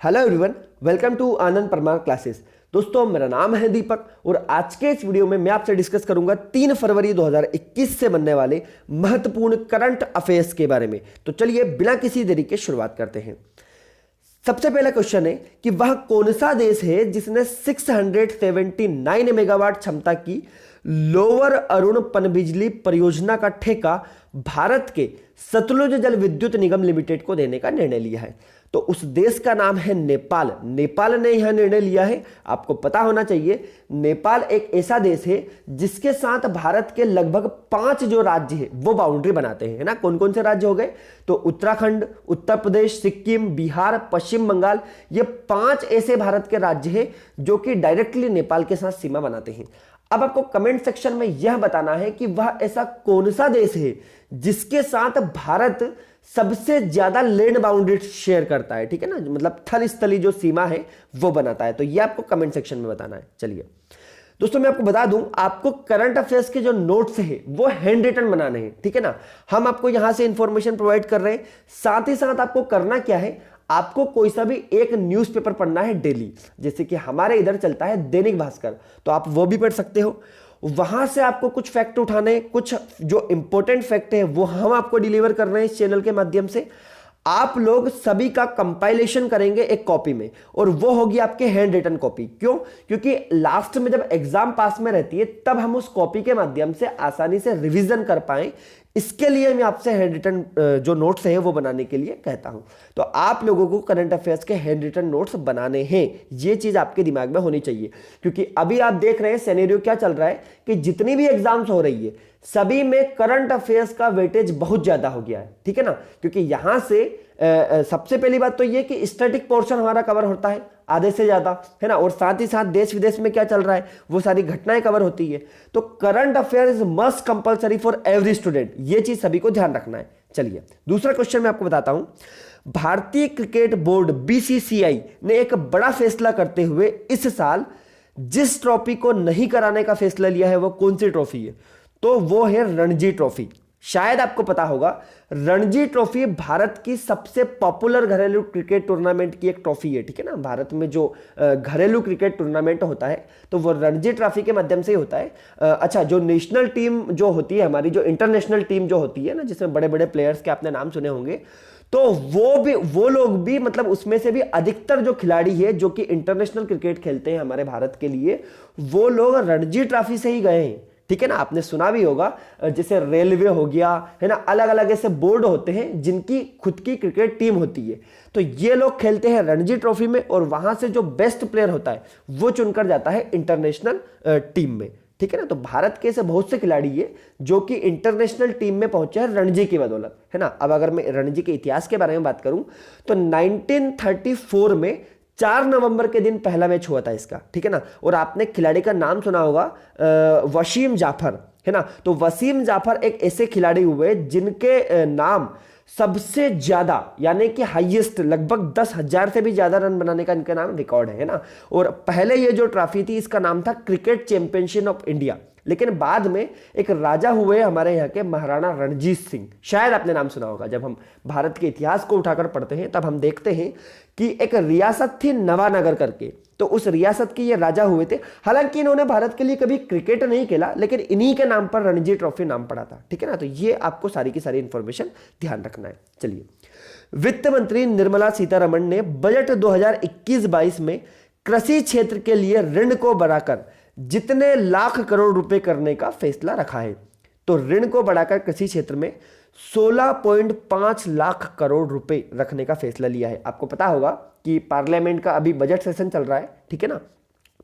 Hello everyone, welcome to Anand Parmar classes. दोस्तों, मेरा नाम है दीपक और आज के इस वीडियो में मैं आपसे डिस्कस करूंगा 3 फरवरी 2021 से बनने वाले महत्वपूर्ण करंट अफेयर्स के बारे में। तो चलिए बिना किसी देरी के शुरुआत करते हैं। सबसे पहला क्वेश्चन है कि वह कौन सा देश है जिसने 679 मेगावाट क्षमता की लोअर अरुण पनबिजली परियोजना का ठेका भारत के सतलुज जल विद्युत निगम लिमिटेड को देने का निर्णय लिया है। तो उस देश का नाम है नेपाल। नेपाल ने यह निर्णय लिया है। आपको पता होना चाहिए, नेपाल एक ऐसा देश है जिसके साथ भारत के लगभग 5 जो राज्य है वो बाउंड्री बनाते हैं, है ना। कौन कौन से राज्य हो गए? तो उत्तराखंड, उत्तर प्रदेश, सिक्किम, बिहार, पश्चिम बंगाल, ये 5 ऐसे भारत के राज्य हैं जो कि डायरेक्टली नेपाल के साथ सीमा बनाते हैं। अब आपको कमेंट सेक्शन में यह बताना है कि वह ऐसा कौन सा देश है जिसके साथ भारत सबसे ज्यादा लैंड बाउंड्री शेयर करता है, ठीक है ना, मतलब थल स्थली जो सीमा है वो बनाता है। तो ये आपको कमेंट सेक्शन में बताना है। चलिए दोस्तों, मैं आपको बता दूं, आपको करंट अफेयर्स के जो नोट्स हैं वो हैंड रिटन बनाने हैं, ठीक है ना। हम आपको यहां से इंफॉर्मेशन प्रोवाइड कर रहे हैं। साथ ही साथ आपको करना क्या है, आपको कोई सा भी एक न्यूज़पेपर पढ़ना है डेली। जैसे कि हमारे इधर चलता है दैनिक भास्कर, तो आप वो भी पढ़ सकते हो। वहां से आपको कुछ फैक्ट उठाने, कुछ जो इंपॉर्टेंट फैक्ट है वो हम आपको डिलीवर कर रहे हैं इस चैनल के माध्यम से। आप लोग सभी का कंपाइलेशन करेंगे एक कॉपी में, और वो होगी आपके हैंड रिटन कॉपी। क्यों? क्योंकि लास्ट में जब एग्जाम पास में रहती है तब हम उस कॉपी के माध्यम से आसानी से रिवीजन कर पाए। इसके लिए मैं आपसे हैंड रिटन जो नोट्स हैं वो बनाने के लिए कहता हूं। तो आप लोगों को करंट अफेयर्स के हैंड रिटन नोट्स बनाने हैं, ये चीज आपके दिमाग में होनी चाहिए। क्योंकि अभी आप देख रहे हैं सिनेरियो क्या चल रहा है कि जितनी भी एग्जाम्स हो रही है सभी में करंट अफेयर्स का वेटेज बहुत ज्यादा हो गया है, ठीक है ना। क्योंकि यहां से सबसे पहली बात तो ये कि स्टैटिक पोर्शन हमारा कवर होता है आधे से ज्यादा, है ना, और साथ ही साथ देश विदेश में क्या चल रहा है वो सारी घटनाएं कवर होती है। तो current affair is must compulsory for every student, ये चीज सभी को ध्यान रखना है। चलिए दूसरा क्वेश्चन मैं आपको बताता हूं। भारतीय क्रिकेट बोर्ड बीसीसीआई ने एक बड़ा फैसला करते हुए इस साल जिस ट्रॉफी को नहीं कराने का फैसला लिया है वो कौन सी ट्रॉफी है? तो वो है रणजी ट्रॉफी। शायद आपको पता होगा, रणजी ट्रॉफी भारत की सबसे पॉपुलर घरेलू क्रिकेट टूर्नामेंट की एक ट्रॉफी है, ठीक है ना। भारत में जो घरेलू क्रिकेट टूर्नामेंट होता है तो वो रणजी ट्रॉफी के माध्यम से ही होता है। अच्छा, जो नेशनल टीम जो होती है हमारी, जो इंटरनेशनल टीम जो होती है ना, जिसमें बड़े बड़े प्लेयर्स के आपने नाम सुने होंगे, तो वो लोग भी, मतलब उसमें से भी अधिकतर जो खिलाड़ी है जो कि इंटरनेशनल क्रिकेट खेलते हैं हमारे भारत के लिए, वो लोग रणजी ट्रॉफी से ही गए हैं, ठीक है ना। आपने सुना भी होगा, जैसे रेलवे हो गया, है ना, अलग अलग ऐसे बोर्ड होते हैं जिनकी खुद की क्रिकेट टीम होती है। तो ये लोग खेलते हैं रणजी ट्रॉफी में, और वहां से जो बेस्ट प्लेयर होता है वो चुनकर जाता है इंटरनेशनल टीम में, ठीक है ना। तो भारत के ऐसे बहुत से खिलाड़ी है जो कि इंटरनेशनल टीम में पहुंचे हैं रणजी की बदौलत, है ना। अब अगर मैं रणजी के इतिहास के बारे में बात करूं तो 1934 में 4 नवंबर के दिन पहला मैच हुआ था इसका, ठीक है ना। और आपने खिलाड़ी का नाम सुना होगा, वसीम जाफर, है ना। तो वसीम जाफर एक ऐसे खिलाड़ी हुए जिनके नाम सबसे ज्यादा, यानी कि हाईएस्ट, लगभग 10,000 से भी ज्यादा रन बनाने का इनका नाम रिकॉर्ड है ना। और पहले ये जो ट्रॉफी थी इसका नाम था क्रिकेट चैंपियनशिप ऑफ इंडिया, लेकिन बाद में एक राजा हुए हमारे यहाँ के महाराणा रणजीत सिंह, शायद आपने नाम सुना होगा। जब हम भारत के इतिहास को उठाकर पढ़ते हैं तब हम देखते हैं कि एक रियासत थी नवानगर करके, तो उस रियासत के ये राजा हुए थे। हालांकि इन्होंने भारत के लिए कभी क्रिकेट नहीं खेला, लेकिन इन्हीं के नाम पर रणजी ट्रॉफी नाम पड़ा था, ठीक है ना। तो ये आपको सारी की सारी इंफॉर्मेशन ध्यान रखना है। चलिए, वित्त मंत्री निर्मला सीतारमण ने बजट 2021-22 में कृषि क्षेत्र के लिए ऋण को बढ़ाकर जितने लाख करोड़ रुपए करने का फैसला रखा है। तो ऋण को बढ़ाकर कृषि क्षेत्र में 16.5 लाख करोड़ रुपए रखने का फैसला लिया है। आपको पता होगा कि पार्लियामेंट का अभी बजट सेशन चल रहा है, ठीक है ना।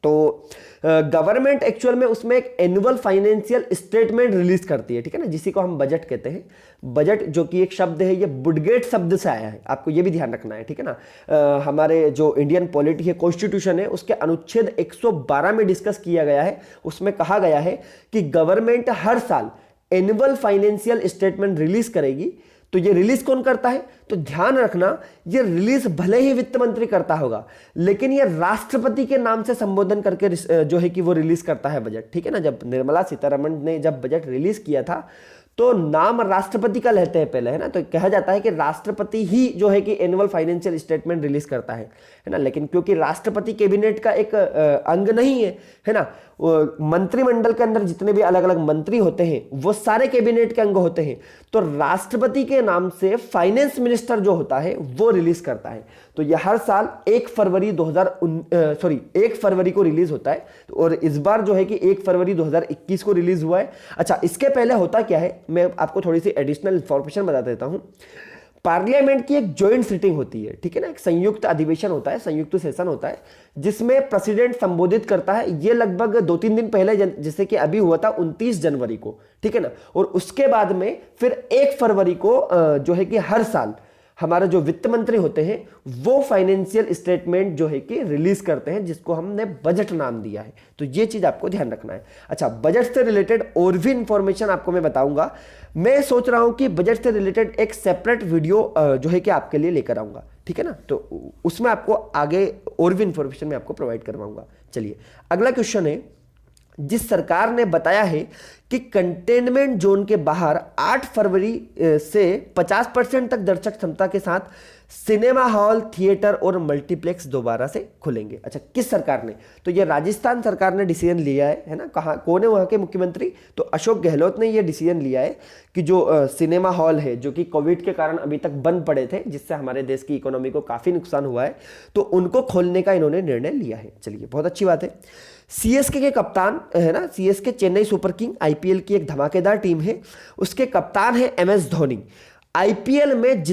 तो गवर्नमेंट एक्चुअल में उसमें एक एनुअल फाइनेंशियल स्टेटमेंट रिलीज करती है, ठीक है ना, जिसी को हम बजट कहते हैं। बजट जो कि एक शब्द है, ये बुडगेट शब्द से आया है, आपको ये भी ध्यान रखना है, ठीक है ना। हमारे जो इंडियन पॉलिटी है, कॉन्स्टिट्यूशन है, उसके अनुच्छेद 112 में डिस्कस किया गया है। उसमें कहा गया है कि गवर्नमेंट हर साल एनुअल फाइनेंशियल स्टेटमेंट रिलीज करेगी। तो ये रिलीज कौन करता है? तो ध्यान रखना, ये रिलीज भले ही वित्त मंत्री करता होगा, लेकिन ये राष्ट्रपति के नाम से संबोधन करके जो है कि वो रिलीज करता है बजट, ठीक है ना। जब निर्मला सीतारमण ने जब बजट रिलीज किया था तो नाम राष्ट्रपति का लेते हैं पहले, है ना। तो कहा जाता है कि राष्ट्रपति ही जो है कि एनुअल फाइनेंशियल स्टेटमेंट रिलीज करता है ना। लेकिन क्योंकि राष्ट्रपति कैबिनेट का एक अंग नहीं है ना, मंत्रिमंडल के अंदर जितने भी अलग अलग मंत्री होते हैं वो सारे कैबिनेट के अंग होते हैं, तो राष्ट्रपति के नाम से फाइनेंस मिनिस्टर जो होता है वो रिलीज करता है। तो यह हर साल 1 फरवरी को रिलीज होता है, और इस बार जो है कि 1 फरवरी 2021 को रिलीज हुआ है। अच्छा, इसके पहले होता क्या है, मैं आपको थोड़ी सी एडिशनल इंफॉर्मेशन बता देता हूं। पार्लियामेंट की एक जॉइंट सिटिंग होती है, ठीक है ना, एक संयुक्त अधिवेशन होता है, संयुक्त सेशन होता है, जिसमें प्रेसिडेंट संबोधित करता है। ये लगभग 2-3 दिन पहले, जैसे कि अभी हुआ था 29 जनवरी को, ठीक है ना। और उसके बाद में फिर 1 फरवरी को जो है कि हर साल हमारे जो वित्त मंत्री होते हैं वो फाइनेंशियल स्टेटमेंट जो है कि रिलीज करते हैं, जिसको हमने बजट नाम दिया है। तो ये चीज आपको ध्यान रखना है। अच्छा, बजट से रिलेटेड और भी इंफॉर्मेशन आपको मैं बताऊंगा। मैं सोच रहा हूं कि बजट से रिलेटेड एक सेपरेट वीडियो जो है कि आपके लिए लेकर आऊंगा, ठीक है ना। तो उसमें आपको आगे और भी इंफॉर्मेशन मैं आपको प्रोवाइड करवाऊंगा। चलिए, अगला क्वेश्चन है, जिस सरकार ने बताया है कि कंटेनमेंट जोन के बाहर 8 फरवरी से 50% तक दर्शक क्षमता के साथ सिनेमा हॉल, थिएटर और मल्टीप्लेक्स दोबारा से खुलेंगे। अच्छा, किस सरकार ने? तो ये राजस्थान सरकार ने डिसीजन लिया है ना। कहाँ, कौन है वहाँ के मुख्यमंत्री? तो अशोक गहलोत ने ये डिसीजन लिया है कि जो सिनेमा हॉल है, जो कि कोविड के कारण अभी तक बंद पड़े थे, जिससे हमारे देश की इकोनॉमी को काफ़ी नुकसान हुआ है, तो उनको खोलने का इन्होंने निर्णय लिया है। चलिए, बहुत अच्छी बात है। सीएसके के कप्तान है ना, CSK Chennai super king IPL की एक धमाकेदार टीम है, उसके कप्तान है एमएस धोनी। आईपीएल में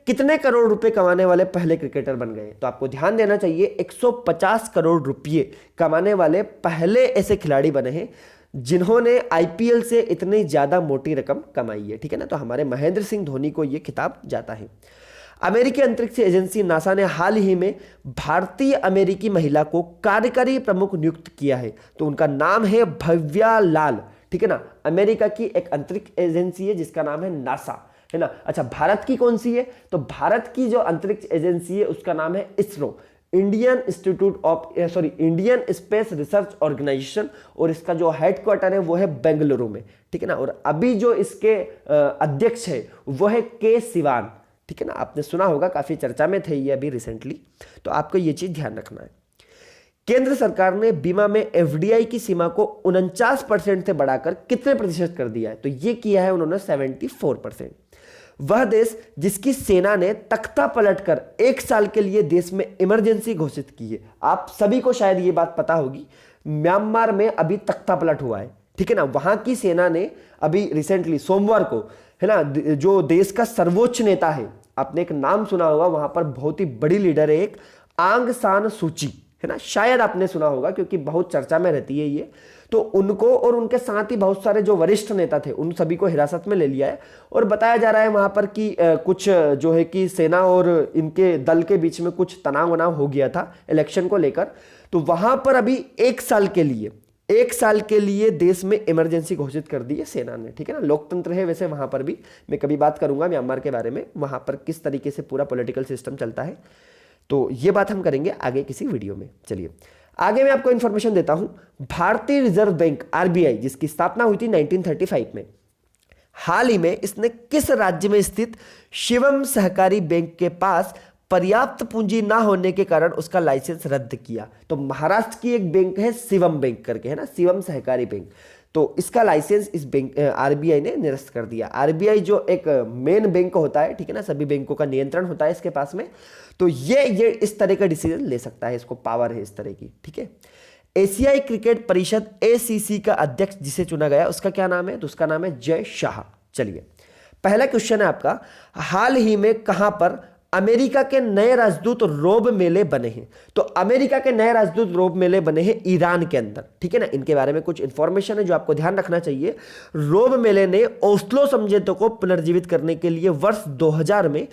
कितने करोड़ रुपए कमाने वाले पहले क्रिकेटर बन गए? तो आपको ध्यान देना चाहिए, 150 करोड़ रुपए कमाने वाले पहले ऐसे खिलाड़ी बने हैं जिन्होंने आईपीएल से इतनी ज्यादा मोटी रकम कमाई है, ठीक है ना। तो हमारे महेंद्र सिंह धोनी को यह खिताब जाता है। अमेरिकी अंतरिक्ष एजेंसी नासा ने हाल ही में भारतीय अमेरिकी महिला को कार्यकारी प्रमुख नियुक्त किया है। तो उनका नाम है भव्या लाल, ठीक है ना। अमेरिका की एक अंतरिक्ष एजेंसी है जिसका नाम है नासा, है ना। अच्छा, भारत की कौन सी है? तो भारत की जो अंतरिक्ष एजेंसी है उसका नाम है ISRO, Indian space research organisation, और इसका जो हेडक्वार्टर है वो है बेंगलुरु में, ठीक है ना। और अभी जो इसके अध्यक्ष है वो है के सिवान, ठीक है ना। आपने सुना होगा, काफी चर्चा में थे ये अभी रिसेंटली, तो आपको ये चीज ध्यान रखना है। केंद्र सरकार ने बीमा में एफडीआई की सीमा को 49% से बढ़ाकर कितने प्रतिशत कर दिया है? तो ये किया है उन्होंने 74%। वह देश जिसकी सेना ने तख्ता पलटकर 1 साल के लिए देश में इमरजेंसी घोषित की है, आप सभी को शायद ये बात पता होगी, म्यांमार में अभी तख्ता पलट हुआ है, ठीक है ना। वहां की सेना ने अभी रिसेंटली सोमवार को, है ना, जो देश का सर्वोच्च नेता है, आपने एक नाम सुना होगा, वहां पर बहुत ही बड़ी लीडर है एक, आंग सान सूची, है ना, शायद आपने सुना होगा क्योंकि बहुत चर्चा में रहती है ये। तो उनको और उनके साथ ही बहुत सारे जो वरिष्ठ नेता थे उन सभी को हिरासत में ले लिया है, और बताया जा रहा है वहां पर कि कुछ जो है कि सेना और इनके दल के बीच में कुछ तनाव वनाव हो गया था इलेक्शन को लेकर। तो वहां पर अभी 1 साल के लिए देश में इमरजेंसी घोषित कर दी है सेना ने, ठीक है ना। लोकतंत्र है वैसे वहां पर भी, मैं कभी बात करूंगा म्यांमार के बारे में, वहां पर किस तरीके से पूरा पॉलिटिकल सिस्टम चलता है, तो ये बात हम करेंगे आगे किसी वीडियो में। चलिए, आगे मैं आपको इंफॉर्मेशन देता हूं। भारतीय रिजर्व बैंक आरबीआई, जिसकी स्थापना हुई थी 1935 में, हाल ही में इसने किस राज्य में स्थित शिवम सहकारी बैंक के पास पर्याप्त पूंजी ना होने के कारण उसका लाइसेंस रद्द किया? तो महाराष्ट्र की एक बैंक है शिवम बैंक करके, है ना, शिवम सहकारी बैंक, तो इसका लाइसेंस इस बैंक आरबीआई ने निरस्त कर दिया। आरबीआई जो एक मेन बैंक होता है, ठीक है ना, सभी बैंकों का नियंत्रण होता है इसके पास में, तो ये इस तरह का डिसीजन ले सकता है, इसको पावर है इस तरह की, ठीक है। एशियाई क्रिकेट परिषद एसीसी का अध्यक्ष जिसे चुना गया उसका क्या नाम है? तो उसका नाम है जय शाह। चलिए, पहला क्वेश्चन है आपका, हाल ही में कहां पर अमेरिका के नए राजदूत रोब मेले बने हैं? तो अमेरिका के नए राजदूत रोब मेले बने हैं ईरान के अंदर, ठीक है ना। इनके बारे में कुछ इंफॉर्मेशन है जो आपको ध्यान रखना चाहिए। रोब मेले ने ओस्लो समझौते को पुनर्जीवित करने के लिए वर्ष 2000 में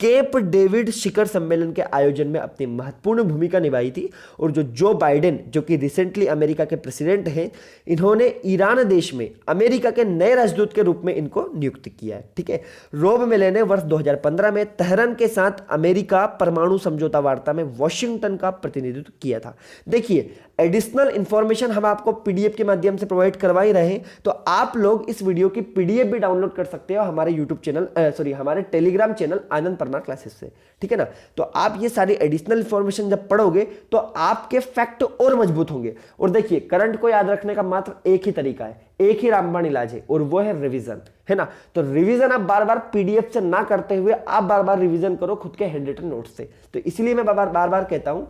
केप डेविड शिखर सम्मेलन के आयोजन में अपनी महत्वपूर्ण भूमिका निभाई थी। और जो बाइडेन, जो कि रिसेंटली अमेरिका के प्रेसिडेंट हैं, इन्होंने ईरान देश में अमेरिका के नए राजदूत के रूप में इनको नियुक्त किया है। ठीक है। रोब मिले ने वर्ष 2015 में तेहरान के साथ अमेरिका परमाणु समझौता वार्ता में वॉशिंगटन का प्रतिनिधित्व किया था। देखिए, एडिशनल इंफॉर्मेशन हम आपको पीडीएफ के माध्यम से प्रोवाइड करवा ही रहे हैं, तो आप लोग इस वीडियो की पीडीएफ भी डाउनलोड कर सकते हो हमारे यूट्यूब चैनल हमारे टेलीग्राम चैनल आनंद परमार क्लासेस से। ठीक है ना। तो आप ये सारी एडिशनल इंफॉर्मेशन जब पढ़ोगे तो आपके फैक्ट और मजबूत होंगे। और देखिए, करंट को याद रखने का मात्र एक ही तरीका है, एक ही रामबाण इलाज है, और वो है रिवीजन, है ना। तो रिवीजन आप बार बार पीडीएफ से ना करते हुए आप बार बार रिवीजन करो खुद के हैंड रिटन नोट्स से। तो इसलिए मैं बार बार कहता हूं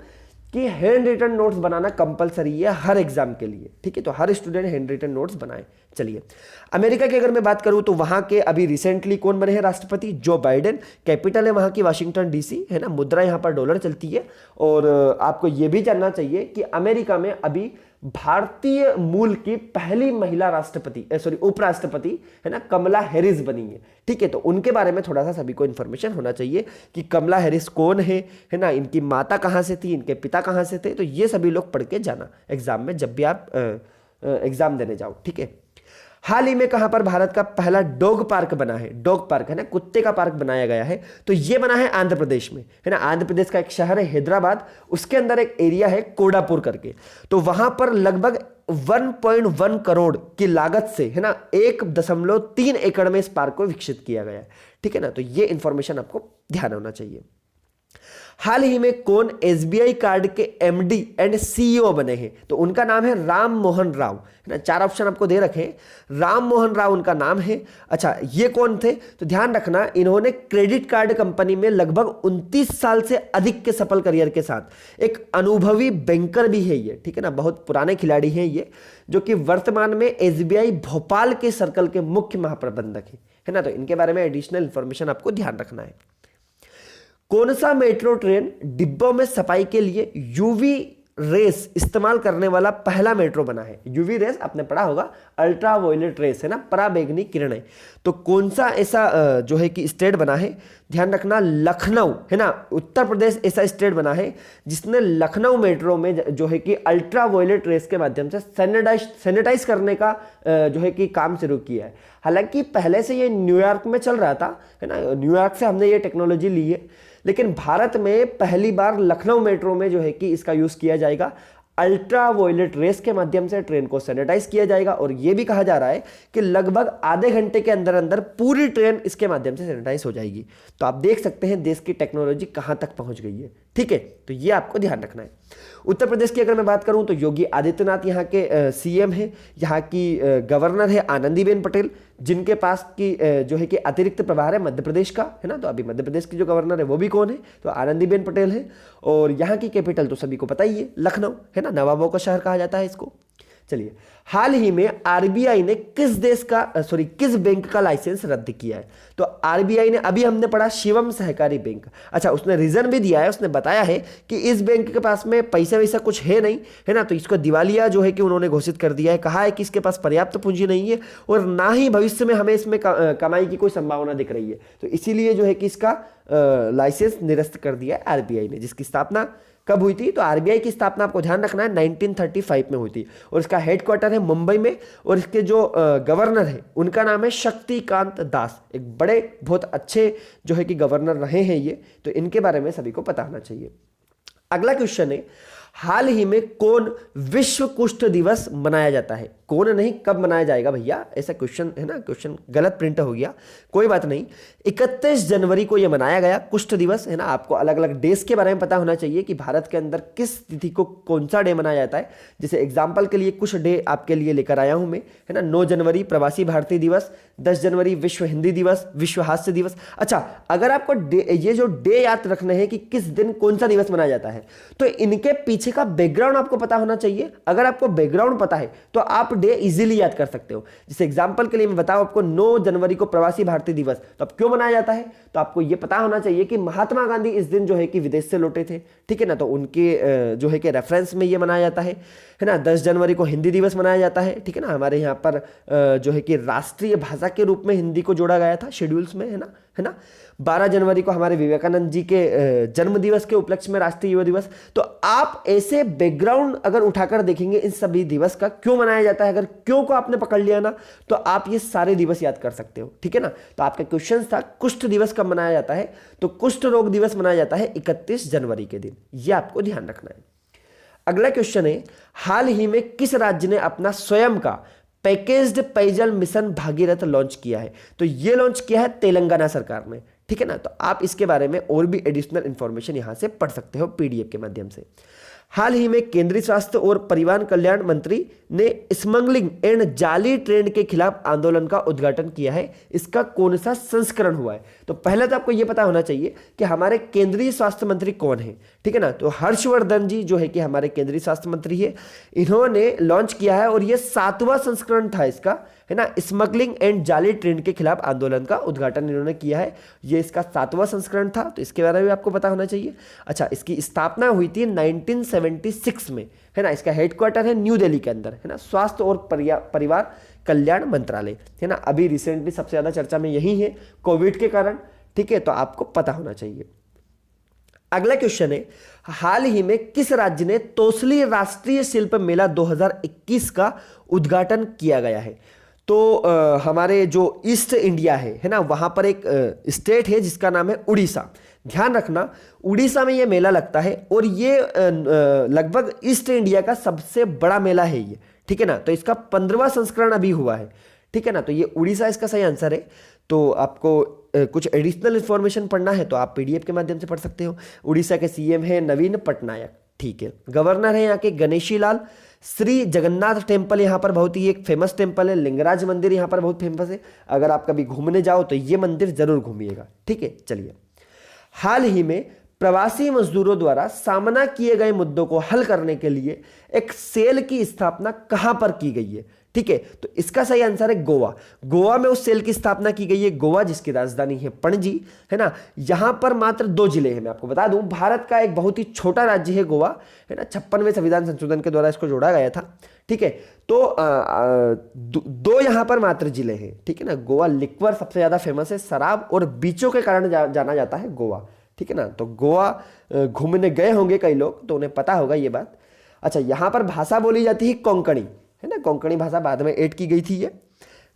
कि हैंड रिटन नोट्स बनाना कंपलसरी है हर एग्जाम के लिए। ठीक है। तो हर स्टूडेंट हैंड रिटन नोट्स बनाए। चलिए, अमेरिका की अगर मैं बात करूं तो वहां के अभी रिसेंटली कौन बने हैं राष्ट्रपति? Joe Biden. कैपिटल है वहां की वाशिंगटन डीसी, है ना। मुद्रा यहां पर डॉलर चलती है। और आपको यह भी जानना चाहिए कि अमेरिका में अभी भारतीय मूल की पहली महिला उपराष्ट्रपति, है ना, कमला हैरिस बनी है। ठीक है। तो उनके बारे में थोड़ा सा सभी को इंफॉर्मेशन होना चाहिए कि कमला हैरिस कौन है ना, इनकी माता कहां से थी, इनके पिता कहां से थे। तो ये सभी लोग पढ़ के जाना एग्जाम में जब भी आप एग्जाम देने जाओ। ठीक है। हाल ही में कहां पर भारत का पहला डॉग पार्क बना है? डॉग पार्क, है ना, कुत्ते का पार्क बनाया गया है। तो ये बना है आंध्र प्रदेश में, है ना। आंध्र प्रदेश का एक शहर है हैदराबाद, उसके अंदर एक एरिया है कोडापुर करके। तो वहां पर लगभग 1.1 करोड़ की लागत से, है ना, 1.3 एकड़ में इस पार्क को विकसित किया गया है। ठीक है ना। तो ये इंफॉर्मेशन आपको ध्यान होना चाहिए। हाल ही में कौन एसबीआई कार्ड के एमडी एंड सीईओ बने हैं? तो उनका नाम है राम मोहन राव, है ना। 4 ऑप्शन आपको दे रखे हैं। राम मोहन राव उनका नाम है। अच्छा, ये कौन थे? तो ध्यान रखना, इन्होंने क्रेडिट कार्ड कंपनी में लगभग 29 साल से अधिक के सफल करियर के साथ एक अनुभवी बैंकर भी है ये। ठीक है ना। बहुत पुराने खिलाड़ी हैं ये, जो कि वर्तमान में एसबीआई भोपाल के सर्कल के मुख्य महाप्रबंधक है ना। तो इनके बारे में एडिशनल इंफॉर्मेशन आपको ध्यान रखना है। कौन सा मेट्रो ट्रेन डिब्बों में सफाई के लिए यूवी रेस इस्तेमाल करने वाला पहला मेट्रो बना है? यूवी रेस आपने पढ़ा होगा, अल्ट्रा वायलेट रेस, है ना, पराबैंगनी किरणें। तो कौन सा ऐसा जो है कि स्टेट बना है? ध्यान रखना, लखनऊ, है ना, उत्तर प्रदेश ऐसा स्टेट बना है जिसने लखनऊ मेट्रो में जो है कि अल्ट्रा वायलेट रेस के माध्यम से सैनिटाइज करने का जो है कि काम शुरू किया है। हालांकि पहले से ये न्यूयॉर्क में चल रहा था, है ना, न्यूयॉर्क से हमने ये टेक्नोलॉजी ली है, लेकिन भारत में पहली बार लखनऊ मेट्रो में जो है कि इसका यूज किया जाएगा। अल्ट्रा वायलेट रेस के माध्यम से ट्रेन को सैनिटाइज किया जाएगा। और यह भी कहा जा रहा है कि लगभग आधे घंटे के अंदर अंदर पूरी ट्रेन इसके माध्यम से सैनिटाइज हो जाएगी। तो आप देख सकते हैं देश की टेक्नोलॉजी कहां तक पहुंच गई है। ठीक है। तो ये आपको ध्यान रखना है। उत्तर प्रदेश की अगर मैं बात करूं तो योगी आदित्यनाथ यहाँ के सीएम है। यहाँ की गवर्नर है आनंदीबेन पटेल, जिनके पास की जो है कि अतिरिक्त प्रभार है मध्य प्रदेश का, है ना। तो अभी मध्य प्रदेश की जो गवर्नर है वो भी कौन है? तो आनंदीबेन पटेल है। और यहाँ की कैपिटल तो सभी को पता ही है, लखनऊ, है ना, नवाबों का शहर कहा जाता है इसको। चलिए, हाल ही में आरबीआई ने किस बैंक का लाइसेंस रद्द किया है? तो आरबीआई ने, अभी हमने पढ़ा शिवम सहकारी बैंक। अच्छा, उसने रीजन भी दिया है, उसने बताया है कि इस बैंक के पास में पैसा वैसा कुछ है नहीं, है ना। तो इसको दिवालिया जो है कि उन्होंने घोषित कर दिया है। कहा है कि इसके पास पर्याप्त पूंजी नहीं है और ना ही भविष्य में हमें इसमें कमाई की कोई संभावना दिख रही है। तो इसीलिए जो है कि इसका लाइसेंस निरस्त कर दिया है आरबीआई ने, जिसकी स्थापना कब हुई थी? तो आरबीआई की स्थापना आपको ध्यान रखना है 1935 में हुई थी। और इसका हेडक्वार्टर है मुंबई में। और इसके जो गवर्नर है उनका नाम है शक्तिकांत दास। एक बड़े बहुत अच्छे जो है कि गवर्नर रहे हैं ये। तो इनके बारे में सभी को पता होना चाहिए। अगला क्वेश्चन है, हाल ही में कौन विश्व कुष्ठ दिवस मनाया जाता है? कौन नहीं, कब मनाया जाएगा भैया, ऐसा क्वेश्चन है ना। क्वेश्चन गलत प्रिंट हो गया, कोई बात नहीं। 31 जनवरी को यह मनाया गया कुष्ठ दिवस, है ना। आपको अलग अलग डेज के बारे में पता होना चाहिए कि भारत के अंदर किस तिथि को कौन सा डे मनाया जाता है। जैसे एग्जाम्पल के लिए कुछ डे आपके लिए लेकर आया हूं मैं, है ना। 9 जनवरी प्रवासी भारतीय दिवस, 10 जनवरी विश्व हिंदी दिवस, विश्व हास्य दिवस। अच्छा, अगर आपको ये जो डे याद रखने हैं कि किस दिन कौन सा दिवस मनाया जाता है, तो इनके पीछे का बैकग्राउंड आपको पता होना चाहिए। अगर आपको बैकग्राउंड पता है तो आप डे इजीली याद कर सकते हो। जैसे एग्जांपल के लिए मैं बताऊं आपको, 9 जनवरी को प्रवासी भारतीय दिवस, तो अब क्यों मनाया जाता है? तो आपको यह पता होना चाहिए कि महात्मा गांधी इस दिन जो है कि विदेश से लौटे थे। ठीक है ना। तो उनके जो है कि रेफरेंस में यह मनाया जाता है ना। 10 जनवरी को हिंदी दिवस मनाया जाता है। ठीक है ना। हमारे यहाँ पर जो है कि राष्ट्रीय भाषा के रूप में हिंदी को जोड़ा गया था शेड्यूल्स में, है ना। है ना। 12 जनवरी को हमारे विवेकानंद जी के जन्म दिवस के उपलक्ष्य में राष्ट्रीय युवा दिवस। तो आप ऐसे बैकग्राउंड अगर उठाकर देखेंगे इन सभी दिवस का क्यों मनाया जाता है, अगर क्यों को आपने पकड़ लिया ना तो आप ये सारे दिवस याद कर सकते हो, ठीक है ना। तो आपका क्वेश्चन था कुष्ठ दिवस कब मनाया जाता है, तो कुष्ठ रोग दिवस मनाया जाता है 31 जनवरी के दिन, ये आपको ध्यान रखना है। अगला क्वेश्चन है, हाल ही में किस राज्य ने अपना स्वयं का पैकेज्ड पेयजल मिशन भागीरथ लॉन्च किया है, तो ये लॉन्च किया है तेलंगाना सरकार ने, ठीक है ना। तो आप इसके बारे में और भी एडिशनल इंफॉर्मेशन यहां से पढ़ सकते हो पीडीएफ के माध्यम से। हाल ही में केंद्रीय स्वास्थ्य और परिवहन कल्याण मंत्री ने स्मगलिंग एंड जाली ट्रेन के खिलाफ आंदोलन का उद्घाटन किया है, इसका कौन सा संस्करण हुआ है। तो पहले तो आपको यह पता होना चाहिए कि हमारे केंद्रीय स्वास्थ्य मंत्री कौन है, ठीक है ना। तो हर्षवर्धन जी जो है कि हमारे केंद्रीय स्वास्थ्य मंत्री है, इन्होंने लॉन्च किया है और यह 7वां संस्करण था इसका, है ना। स्मगलिंग एंड जाली ट्रेन के खिलाफ आंदोलन का उद्घाटन इन्होंने किया है, ये इसका 7वां संस्करण था, तो इसके बारे में आपको पता होना चाहिए। अच्छा, इसकी स्थापना हुई थी 1976 में, है ना। इसका हेडक्वार्टर है न्यू दिल्ली के अंदर, है ना। स्वास्थ्य और परिवार कल्याण मंत्रालय, है ना। अभी रिसेंटली सबसे ज्यादा चर्चा में यही है कोविड के कारण, ठीक है, तो आपको पता होना चाहिए। अगला क्वेश्चन है, हाल ही में किस राज्य ने तोसली राष्ट्रीय शिल्प मेला 2021 का उद्घाटन किया गया है। तो हमारे जो ईस्ट इंडिया है ना, वहां पर एक स्टेट है जिसका नाम है उड़ीसा। ध्यान रखना, उड़ीसा में ये मेला लगता है और ये लगभग ईस्ट इंडिया का सबसे बड़ा मेला है ये, ठीक है ना। तो इसका 15वां संस्करण अभी हुआ है, ठीक है ना। तो ये उड़ीसा इसका सही आंसर है। तो आपको कुछ एडिशनल इंफॉर्मेशन पढ़ना है तो आप पीडीएफ के माध्यम से पढ़ सकते हो। उड़ीसा के सीएम है नवीन पटनायक, ठीक है। गवर्नर है यहाँ के गणेशी लाल। श्री जगन्नाथ टेम्पल यहाँ पर बहुत ही एक फेमस टेम्पल है। लिंगराज मंदिर यहाँ पर बहुत फेमस है, अगर आप कभी घूमने जाओ तो ये मंदिर जरूर घूमिएगा, ठीक है। चलिए, हाल ही में प्रवासी मजदूरों द्वारा सामना किए गए मुद्दों को हल करने के लिए एक सेल की स्थापना कहां पर की गई है, ठीक है। तो इसका सही आंसर है गोवा। गोवा में उस सेल की स्थापना की गई है, गोवा जिसकी राजधानी है पणजी, है ना। यहां पर मात्र 2 जिले हैं। मैं आपको बता दूं, भारत का एक बहुत ही छोटा राज्य है गोवा, है ना। 56वें संविधान संशोधन के द्वारा इसको जोड़ा गया था, ठीक है। तो 2 यहां पर मात्र जिले हैं, ठीक है ना। गोवा लिक्वर सबसे ज्यादा फेमस है, शराब और बीचों के कारण जाना जाता है गोवा, ठीक है ना। तो गोवा घूमने गए होंगे कई लोग तो उन्हें पता होगा ये बात। अच्छा, यहां पर भाषा बोली जाती है कोंकणी, है ना। कोंकणी भाषा बाद में ऐड की गई थी। ये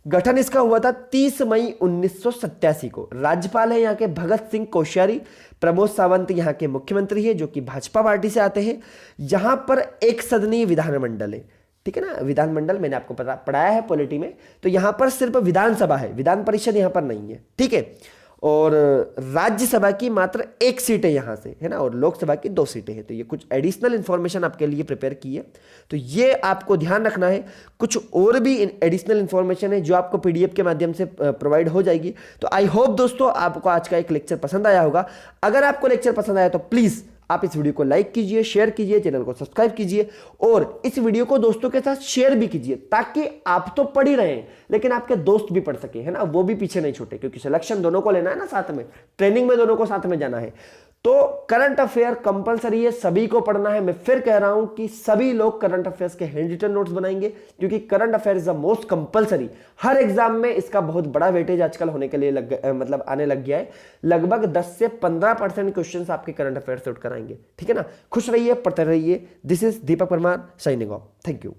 गठन इसका हुआ था 30 मई 1987 को। राज्यपाल है यहाँ के भगत सिंह कोश्यारी। प्रमोद सावंत यहाँ के मुख्यमंत्री है जो कि भाजपा पार्टी से आते हैं। यहाँ पर एक सदनीय विधानमंडल है, ठीक है ना। विधानमंडल मैंने आपको पढ़ाया है पॉलिटी में, तो यहाँ पर सिर्फ विधानसभा है, विधान परिषद यहाँ पर नहीं है, ठीक है। और राज्यसभा की मात्र 1 सीट है यहाँ से, है ना। और लोकसभा की 2 सीटें हैं। तो ये कुछ एडिशनल इंफॉर्मेशन आपके लिए प्रिपेयर की है, तो ये आपको ध्यान रखना है। कुछ और भी एडिशनल इंफॉर्मेशन है जो आपको पीडीएफ के माध्यम से प्रोवाइड हो जाएगी। तो आई होप दोस्तों आपको आज का एक लेक्चर पसंद आया होगा। अगर आपको लेक्चर पसंद आया तो प्लीज़ आप इस वीडियो को लाइक कीजिए, शेयर कीजिए, चैनल को सब्सक्राइब कीजिए और इस वीडियो को दोस्तों के साथ शेयर भी कीजिए, ताकि आप तो पढ़ ही रहे हैं लेकिन आपके दोस्त भी पढ़ सके, है ना। वो भी पीछे नहीं छूटे, क्योंकि सिलेक्शन दोनों को लेना है ना, साथ में ट्रेनिंग में दोनों को साथ में जाना है। तो करंट अफेयर कंपलसरी है, सभी को पढ़ना है। मैं फिर कह रहा हूं कि सभी लोग करंट अफेयर्स के हैंड रिटन नोट्स बनाएंगे, क्योंकि current affair is the most compulsory. Her exam में इसका बहुत बड़ा वेटेज आजकल होने के लिए मतलब आने लग गया है। लगभग 10 से 15% क्वेश्चन आपके करंट अफेयर से उठ कर आएंगे, ठीक है ना। खुश रहिए, पढ़ते रहिए। This is Deepak Parmar signing off. Thank you.